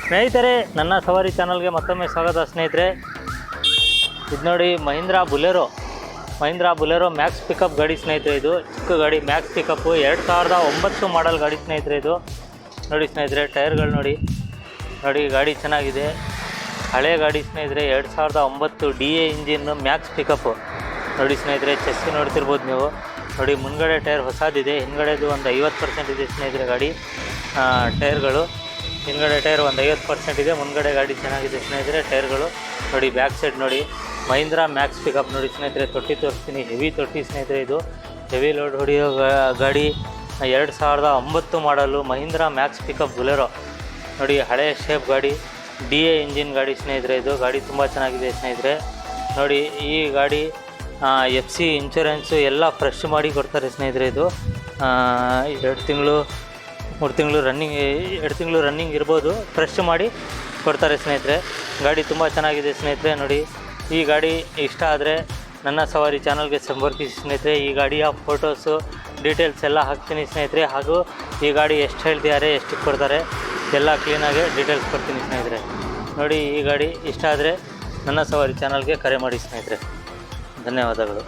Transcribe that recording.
ಸ್ನೇಹಿತರೆ, ನನ್ನ ಸವಾರಿ ಚಾನಲ್ಗೆ ಮತ್ತೊಮ್ಮೆ ಸ್ವಾಗತ. ಸ್ನೇಹಿತರೆ, ಇದು ನೋಡಿ ಮಹೀಂದ್ರಾ ಬುಲೆರೋ ಮ್ಯಾಕ್ಸ್ ಪಿಕಪ್ ಗಾಡಿ ಸ್ನೇಹಿತರೆ. ಇದು ಚಿಕ್ಕ ಗಾಡಿ ಮ್ಯಾಕ್ಸ್ ಪಿಕಪ್ಪು 2009 ಮಾಡಲ್ ಗಾಡಿ ಸ್ನೇಹಿತರೆ. ಇದು ನೋಡಿ ಸ್ನೇಹಿತರೆ, ಟೈರ್ಗಳು ನೋಡಿ ಗಾಡಿ ಚೆನ್ನಾಗಿದೆ. ಹಳೆ ಗಾಡಿ ಸ್ನೇಹಿತರೆ, 2009 DA ಇಂಜಿನ್ನು ಮ್ಯಾಕ್ಸ್ ಪಿಕಪ್ಪು ನೋಡಿ ಸ್ನೇಹಿತರೆ. ಚೆಸ್ಸಿ ನೋಡ್ತಿರ್ಬೋದು ನೀವು. ನೋಡಿ ಮುಂದ್ಗಡೆ ಟೈರ್ ಹೊಸದಿದೆ, ಹಿಂದ್ಗಡೆದು ಒಂದು 50% ಇದೆ ಸ್ನೇಹಿತರೆ ಗಾಡಿ ಟೈರ್ಗಳು. ಹಿಂದ್ಗಡೆ ಟೈರ್ ಒಂದು 50% ಇದೆ, ಮುಂದ್ಗಡೆ ಗಾಡಿ ಚೆನ್ನಾಗಿದೆ ಸ್ನೇಹಿತರೆ. ಟೈರ್ಗಳು ನೋಡಿ, ಬ್ಯಾಕ್ ಸೈಡ್ ನೋಡಿ ಮಹೀಂದ್ರಾ ಮ್ಯಾಕ್ಸ್ ಪಿಕಪ್ ನೋಡಿ ಸ್ನೇಹಿತರೆ. ತೊಟ್ಟಿ ತೋರಿಸ್ತೀನಿ, ಹೆವಿ ತೊಟ್ಟಿ ಸ್ನೇಹಿತರೆ. ಇದು ಹೆವಿ ಲೋಡ್ ಹೊಡೆಯೋ ಗಾಡಿ, 2009 ಮಾಡಲು ಮಹೀಂದ್ರಾ ಮ್ಯಾಕ್ಸ್ ಪಿಕಪ್ ಬುಲೆರೋ ನೋಡಿ. ಹಳೆ ಶೇಪ್ ಗಾಡಿ, DA ಇಂಜಿನ್ ಗಾಡಿ ಸ್ನೇಹಿತರೆ. ಇದು ಗಾಡಿ ತುಂಬ ಚೆನ್ನಾಗಿದೆ ಸ್ನೇಹಿತರೆ. ನೋಡಿ ಈ ಗಾಡಿ FC ಇನ್ಶೂರೆನ್ಸು ಎಲ್ಲ ಫ್ರೆಶ್ ಮಾಡಿ ಕೊಡ್ತಾರೆ ಸ್ನೇಹಿತರೆ. ಇದು 2 ತಿಂಗಳು 3 ತಿಂಗಳು ರನ್ನಿಂಗ್, 2 ತಿಂಗಳು ರನ್ನಿಂಗ್ ಇರ್ಬೋದು, ಫ್ರೆಶ್ ಮಾಡಿ ಕೊಡ್ತಾರೆ ಸ್ನೇಹಿತರೆ. ಗಾಡಿ ತುಂಬ ಚೆನ್ನಾಗಿದೆ ಸ್ನೇಹಿತರೆ. ನೋಡಿ ಈ ಗಾಡಿ ಇಷ್ಟ ಆದರೆ ನನ್ನ ಸವಾರಿ ಚಾನಲ್ಗೆ ಸಂಪರ್ಕಿಸಿ ಸ್ನೇಹಿತರೆ. ಈ ಗಾಡಿಯ ಫೋಟೋಸು ಡೀಟೇಲ್ಸ್ ಎಲ್ಲ ಹಾಕ್ತೀನಿ ಸ್ನೇಹಿತರೆ. ಹಾಗೂ ಈ ಗಾಡಿ ಎಷ್ಟು ಹೇಳ್ತಿದ್ದಾರೆ, ಎಷ್ಟಕ್ಕೆ ಕೊಡ್ತಾರೆ ಎಲ್ಲ ಕ್ಲೀನಾಗಿ ಡೀಟೇಲ್ಸ್ ಕೊಡ್ತೀನಿ ಸ್ನೇಹಿತರೆ. ನೋಡಿ ಈ ಗಾಡಿ ಇಷ್ಟ ಆದರೆ ನನ್ನ ಸವಾರಿ ಚಾನಲ್ಗೆ ಕರೆ ಮಾಡಿ ಸ್ನೇಹಿತರೆ. ಧನ್ಯವಾದಗಳು.